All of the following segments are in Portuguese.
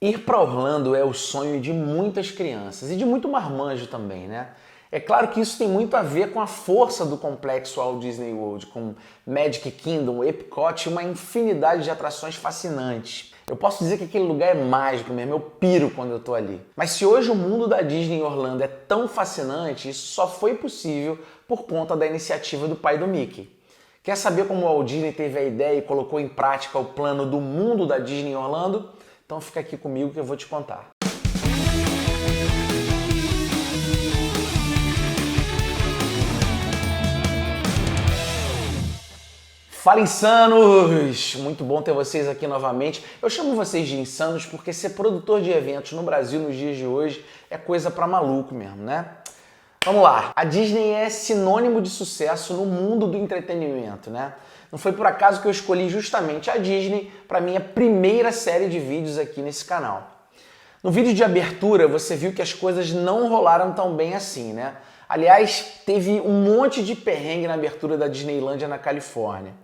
Ir para Orlando é o sonho de muitas crianças e de muito marmanjo também, né? É claro que isso tem muito a ver com a força do complexo Walt Disney World, com Magic Kingdom, Epcot e uma infinidade de atrações fascinantes. Eu posso dizer que aquele lugar é mágico mesmo, eu piro quando eu tô ali. Mas se hoje o mundo da Disney em Orlando é tão fascinante, isso só foi possível por conta da iniciativa do pai do Mickey. Quer saber como o Walt Disney teve a ideia e colocou em prática o plano do mundo da Disney em Orlando? Então fica aqui comigo que eu vou te contar. Fala, insanos! Muito bom ter vocês aqui novamente. Eu chamo vocês de insanos porque ser produtor de eventos no Brasil nos dias de hoje é coisa pra maluco mesmo, né? Vamos lá, a Disney é sinônimo de sucesso no mundo do entretenimento, né? Não foi por acaso que eu escolhi justamente a Disney para minha primeira série de vídeos aqui nesse canal. No vídeo de abertura você viu que as coisas não rolaram tão bem assim, né? Aliás, teve um monte de perrengue na abertura da Disneylândia na Califórnia.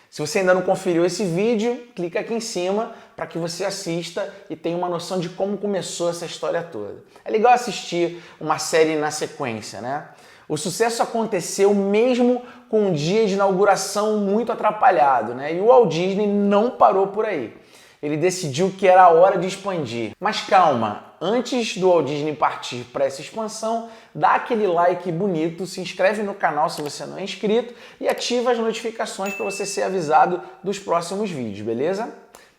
Se você ainda não conferiu esse vídeo, clica aqui em cima para que você assista e tenha uma noção de como começou essa história toda. É legal assistir uma série na sequência, né? O sucesso aconteceu mesmo com um dia de inauguração muito atrapalhado, né? E o Walt Disney não parou por aí. Ele decidiu que era a hora de expandir. Mas calma, antes do Walt Disney partir para essa expansão, dá aquele like bonito, se inscreve no canal se você não é inscrito e ativa as notificações para você ser avisado dos próximos vídeos, beleza?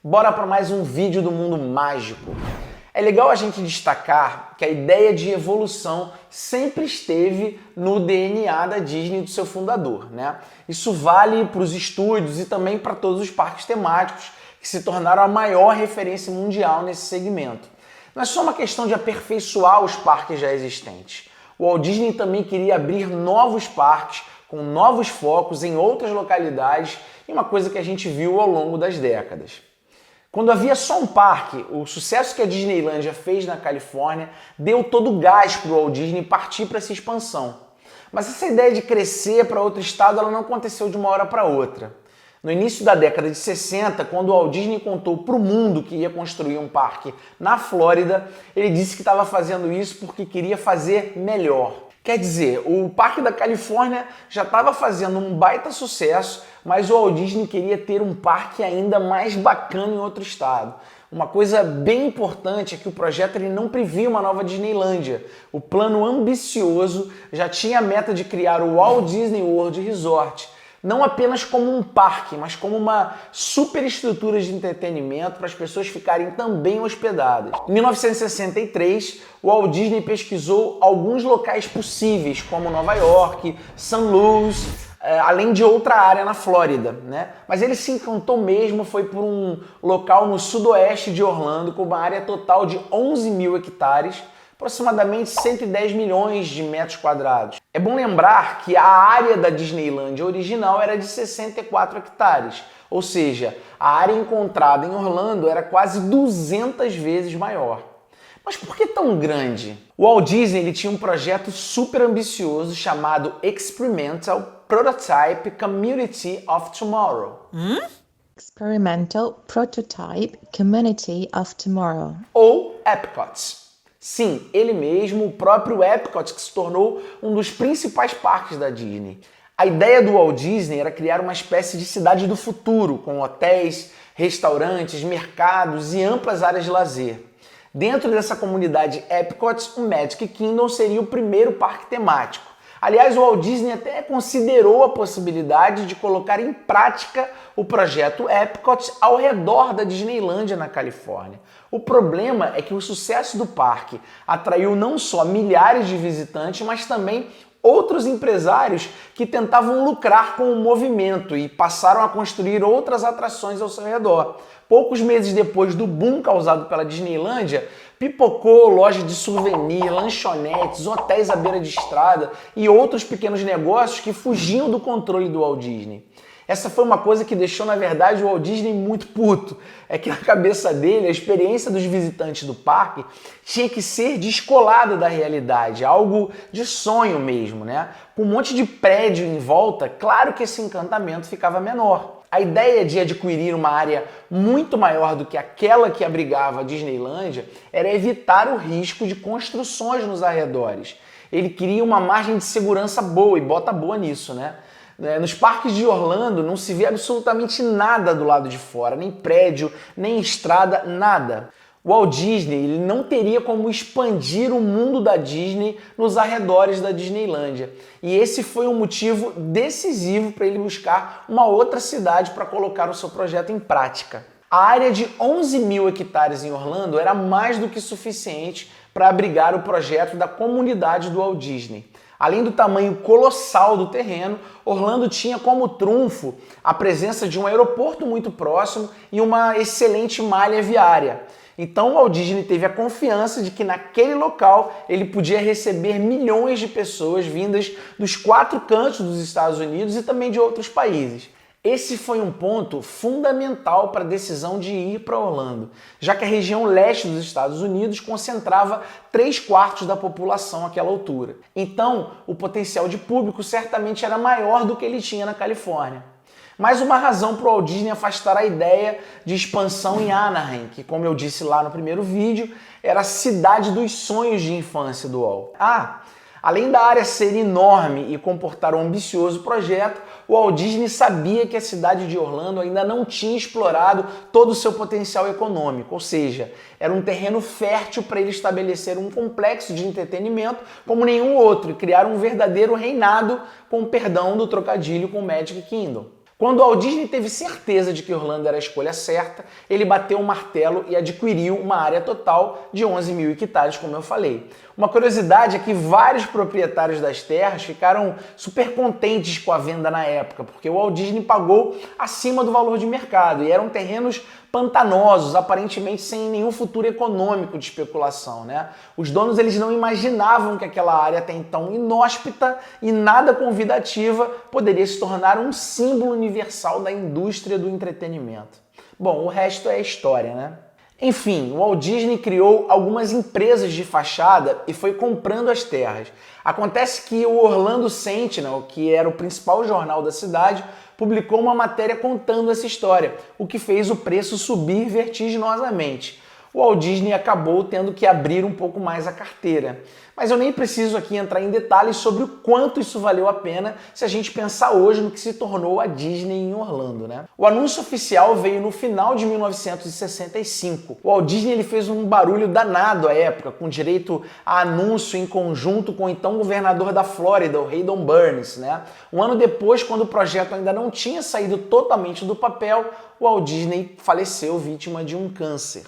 Bora para mais um vídeo do mundo mágico. É legal a gente destacar que a ideia de evolução sempre esteve no DNA da Disney e do seu fundador, né? Isso vale para os estúdios e também para todos os parques temáticos que se tornaram a maior referência mundial nesse segmento. Não é só uma questão de aperfeiçoar os parques já existentes. O Walt Disney também queria abrir novos parques com novos focos em outras localidades e uma coisa que a gente viu ao longo das décadas. Quando havia só um parque, o sucesso que a Disneylândia fez na Califórnia deu todo o gás para o Walt Disney partir para essa expansão. Mas essa ideia de crescer para outro estado ela não aconteceu de uma hora para outra. No início da década de 60, quando o Walt Disney contou para o mundo que ia construir um parque na Flórida, ele disse que estava fazendo isso porque queria fazer melhor. Quer dizer, o Parque da Califórnia já estava fazendo um baita sucesso, mas o Walt Disney queria ter um parque ainda mais bacana em outro estado. Uma coisa bem importante é que o projeto ele não previa uma nova Disneylândia. O plano ambicioso já tinha a meta de criar o Walt Disney World Resort, não apenas como um parque, mas como uma superestrutura de entretenimento para as pessoas ficarem também hospedadas. Em 1963, o Walt Disney pesquisou alguns locais possíveis, como Nova York, St. Louis, além de outra área na Flórida, né? Mas ele se encantou mesmo, foi por um local no sudoeste de Orlando, com uma área total de 11 mil hectares, aproximadamente 110 milhões de metros quadrados. É bom lembrar que a área da Disneylândia original era de 64 hectares, ou seja, a área encontrada em Orlando era quase 200 vezes maior. Mas por que tão grande? O Walt Disney ele tinha um projeto super ambicioso chamado Experimental Prototype Community of Tomorrow. Experimental Prototype Community of Tomorrow. Ou Epcot. Sim, ele mesmo, o próprio Epcot, que se tornou um dos principais parques da Disney. A ideia do Walt Disney era criar uma espécie de cidade do futuro, com hotéis, restaurantes, mercados e amplas áreas de lazer. Dentro dessa comunidade Epcot, o Magic Kingdom seria o primeiro parque temático. Aliás, o Walt Disney até considerou a possibilidade de colocar em prática o projeto Epcot ao redor da Disneylândia na Califórnia. O problema é que o sucesso do parque atraiu não só milhares de visitantes, mas também outros empresários que tentavam lucrar com o movimento e passaram a construir outras atrações ao seu redor. Poucos meses depois do boom causado pela Disneylândia, pipocou loja de souvenir, lanchonetes, hotéis à beira de estrada e outros pequenos negócios que fugiam do controle do Walt Disney. Essa foi uma coisa que deixou, na verdade, o Walt Disney muito puto. É que na cabeça dele, a experiência dos visitantes do parque tinha que ser descolada da realidade, algo de sonho mesmo, né? Com um monte de prédio em volta, claro que esse encantamento ficava menor. A ideia de adquirir uma área muito maior do que aquela que abrigava a Disneylândia era evitar o risco de construções nos arredores. Ele queria uma margem de segurança boa, e bota boa nisso, né? Nos parques de Orlando não se vê absolutamente nada do lado de fora, nem prédio, nem estrada, nada. O Walt Disney ele não teria como expandir o mundo da Disney nos arredores da Disneylândia. E esse foi um motivo decisivo para ele buscar uma outra cidade para colocar o seu projeto em prática. A área de 11 mil hectares em Orlando era mais do que suficiente para abrigar o projeto da comunidade do Walt Disney. Além do tamanho colossal do terreno, Orlando tinha como trunfo a presença de um aeroporto muito próximo e uma excelente malha viária. Então o Walt Disney teve a confiança de que naquele local ele podia receber milhões de pessoas vindas dos 4 cantos dos Estados Unidos e também de outros países. Esse foi um ponto fundamental para a decisão de ir para Orlando, já que a região leste dos Estados Unidos concentrava 3/4 da população àquela altura. Então, o potencial de público certamente era maior do que ele tinha na Califórnia. Mais uma razão para o Walt Disney afastar a ideia de expansão em Anaheim, que, como eu disse lá no primeiro vídeo, era a cidade dos sonhos de infância do Walt. Além da área ser enorme e comportar um ambicioso projeto, o Walt Disney sabia que a cidade de Orlando ainda não tinha explorado todo o seu potencial econômico, ou seja, era um terreno fértil para ele estabelecer um complexo de entretenimento como nenhum outro e criar um verdadeiro reinado, com perdão do trocadilho com Magic Kingdom. Quando o Walt Disney teve certeza de que Orlando era a escolha certa, ele bateu o martelo e adquiriu uma área total de 11 mil hectares, como eu falei. Uma curiosidade é que vários proprietários das terras ficaram super contentes com a venda na época, porque o Walt Disney pagou acima do valor de mercado e eram terrenos pantanosos, aparentemente sem nenhum futuro econômico de especulação, né? Os donos eles não imaginavam que aquela área até então inóspita e nada convidativa poderia se tornar um símbolo universal da indústria do entretenimento. Bom, o resto é história, né? Enfim, o Walt Disney criou algumas empresas de fachada e foi comprando as terras. Acontece que o Orlando Sentinel, que era o principal jornal da cidade, publicou uma matéria contando essa história, o que fez o preço subir vertiginosamente. O Walt Disney acabou tendo que abrir um pouco mais a carteira. Mas eu nem preciso aqui entrar em detalhes sobre o quanto isso valeu a pena se a gente pensar hoje no que se tornou a Disney em Orlando, né? O anúncio oficial veio no final de 1965. O Walt Disney ele fez um barulho danado à época, com direito a anúncio em conjunto com o então governador da Flórida, o Haydon Burns, né? Um ano depois, quando o projeto ainda não tinha saído totalmente do papel, o Walt Disney faleceu vítima de um câncer.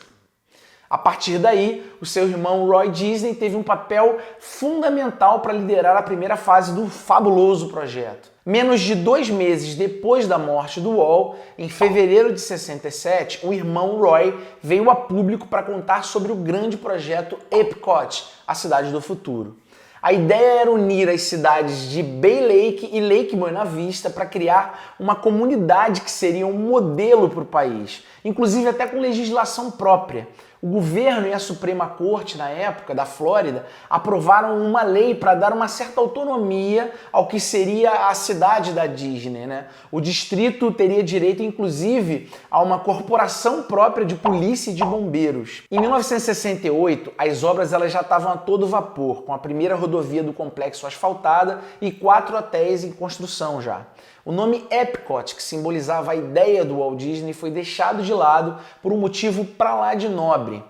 A partir daí, o seu irmão Roy Disney teve um papel fundamental para liderar a primeira fase do fabuloso projeto. Menos de 2 meses depois da morte do Walt, em fevereiro de 67, o irmão Roy veio a público para contar sobre o grande projeto Epcot, a cidade do futuro. A ideia era unir as cidades de Bay Lake e Lake Buena Vista para criar uma comunidade que seria um modelo para o país, inclusive até com legislação própria. O governo e a Suprema Corte, na época, da Flórida, aprovaram uma lei para dar uma certa autonomia ao que seria a cidade da Disney, né? O distrito teria direito, inclusive, a uma corporação própria de polícia e de bombeiros. Em 1968, as obras elas já estavam a todo vapor, com a primeira rodovia do complexo asfaltada e 4 hotéis em construção já. O nome Epcot, que simbolizava a ideia do Walt Disney, foi deixado de lado por um motivo pra lá de nobre.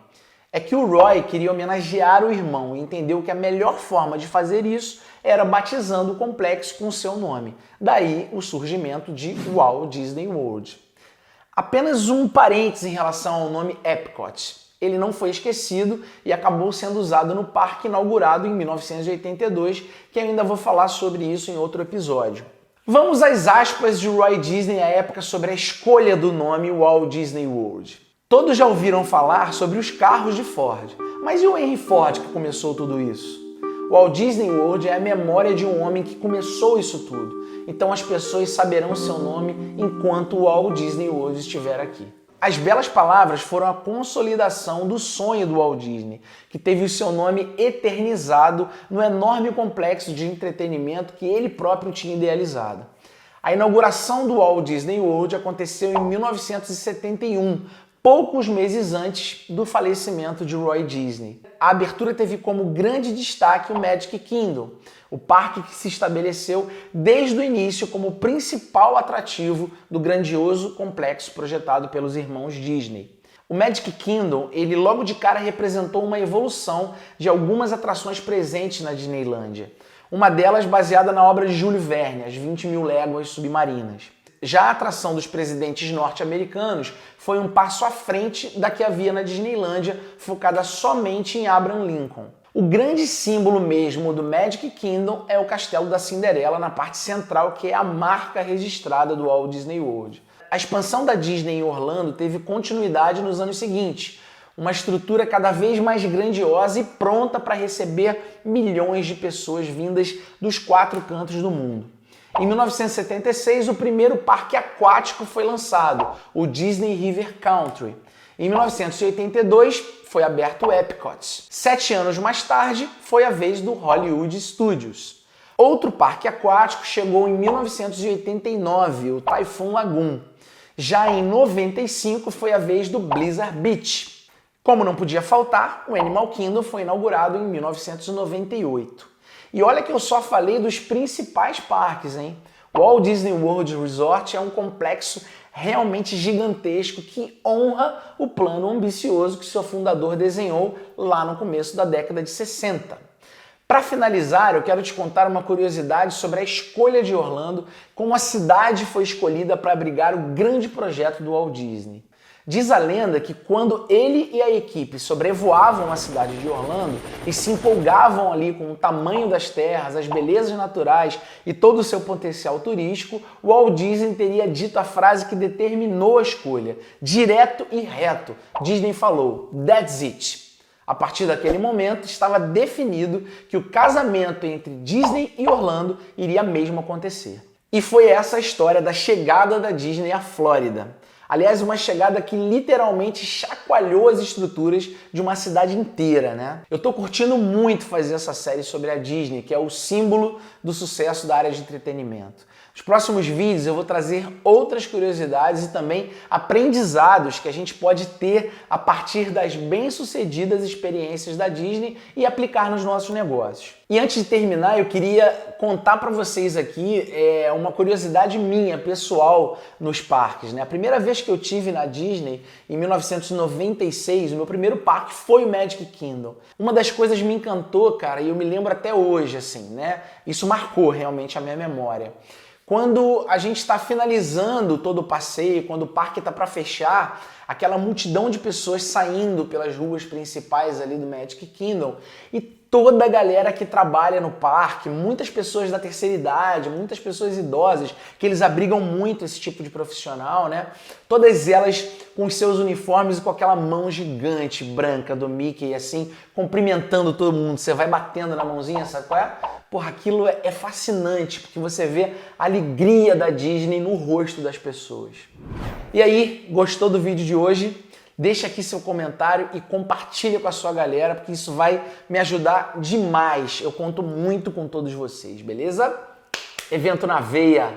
É que o Roy queria homenagear o irmão e entendeu que a melhor forma de fazer isso era batizando o complexo com seu nome. Daí o surgimento de Walt Disney World. Apenas um parênteses em relação ao nome Epcot. Ele não foi esquecido e acabou sendo usado no parque inaugurado em 1982, que eu ainda vou falar sobre isso em outro episódio. Vamos às aspas de Roy Disney à época sobre a escolha do nome Walt Disney World. Todos já ouviram falar sobre os carros de Ford, mas e o Henry Ford que começou tudo isso? O Walt Disney World é a memória de um homem que começou isso tudo, então as pessoas saberão seu nome enquanto o Walt Disney World estiver aqui. As belas palavras foram a consolidação do sonho do Walt Disney, que teve o seu nome eternizado no enorme complexo de entretenimento que ele próprio tinha idealizado. A inauguração do Walt Disney World aconteceu em 1971, poucos meses antes do falecimento de Roy Disney. A abertura teve como grande destaque o Magic Kingdom, o parque que se estabeleceu desde o início como o principal atrativo do grandioso complexo projetado pelos irmãos Disney. O Magic Kingdom, ele logo de cara representou uma evolução de algumas atrações presentes na Disneylândia. Uma delas baseada na obra de Júlio Verne, As 20.000 Léguas Submarinas. Já a atração dos presidentes norte-americanos foi um passo à frente da que havia na Disneylândia, focada somente em Abraham Lincoln. O grande símbolo mesmo do Magic Kingdom é o Castelo da Cinderela na parte central, que é a marca registrada do Walt Disney World. A expansão da Disney em Orlando teve continuidade nos anos seguintes, uma estrutura cada vez mais grandiosa e pronta para receber milhões de pessoas vindas dos 4 cantos do mundo. Em 1976, o primeiro parque aquático foi lançado, o Disney River Country. Em 1982, foi aberto o Epcot. 7 anos mais tarde, foi a vez do Hollywood Studios. Outro parque aquático chegou em 1989, o Typhoon Lagoon. Já em 95, foi a vez do Blizzard Beach. Como não podia faltar, o Animal Kingdom foi inaugurado em 1998. E olha que eu só falei dos principais parques, hein? O Walt Disney World Resort é um complexo realmente gigantesco que honra o plano ambicioso que seu fundador desenhou lá no começo da década de 60. Para finalizar, eu quero te contar uma curiosidade sobre a escolha de Orlando, como a cidade foi escolhida para abrigar o grande projeto do Walt Disney. Diz a lenda que quando ele e a equipe sobrevoavam a cidade de Orlando e se empolgavam ali com o tamanho das terras, as belezas naturais e todo o seu potencial turístico, o Walt Disney teria dito a frase que determinou a escolha. Direto e reto, Disney falou, "That's it". A partir daquele momento, estava definido que o casamento entre Disney e Orlando iria mesmo acontecer. E foi essa a história da chegada da Disney à Flórida. Aliás, uma chegada que literalmente chacoalhou as estruturas de uma cidade inteira, né? Eu tô curtindo muito fazer essa série sobre a Disney, que é o símbolo do sucesso da área de entretenimento. Nos próximos vídeos eu vou trazer outras curiosidades e também aprendizados que a gente pode ter a partir das bem-sucedidas experiências da Disney e aplicar nos nossos negócios. E antes de terminar, eu queria contar para vocês aqui uma curiosidade minha, pessoal, nos parques, né? A primeira vez que eu tive na Disney, em 1996, o meu primeiro parque foi o Magic Kingdom. Uma das coisas me encantou, cara, e eu me lembro até hoje, assim, né? Isso marcou realmente a minha memória. Quando a gente está finalizando todo o passeio, quando o parque está para fechar, aquela multidão de pessoas saindo pelas ruas principais ali do Magic Kingdom e toda a galera que trabalha no parque, muitas pessoas da terceira idade, muitas pessoas idosas, que eles abrigam muito esse tipo de profissional, né? Todas elas com os seus uniformes e com aquela mão gigante branca do Mickey, assim, cumprimentando todo mundo. Você vai batendo na mãozinha, sabe qual é? Porra, aquilo é fascinante, porque você vê a alegria da Disney no rosto das pessoas. E aí, gostou do vídeo de hoje? Deixa aqui seu comentário e compartilha com a sua galera, porque isso vai me ajudar demais. Eu conto muito com todos vocês, beleza? Evento na veia!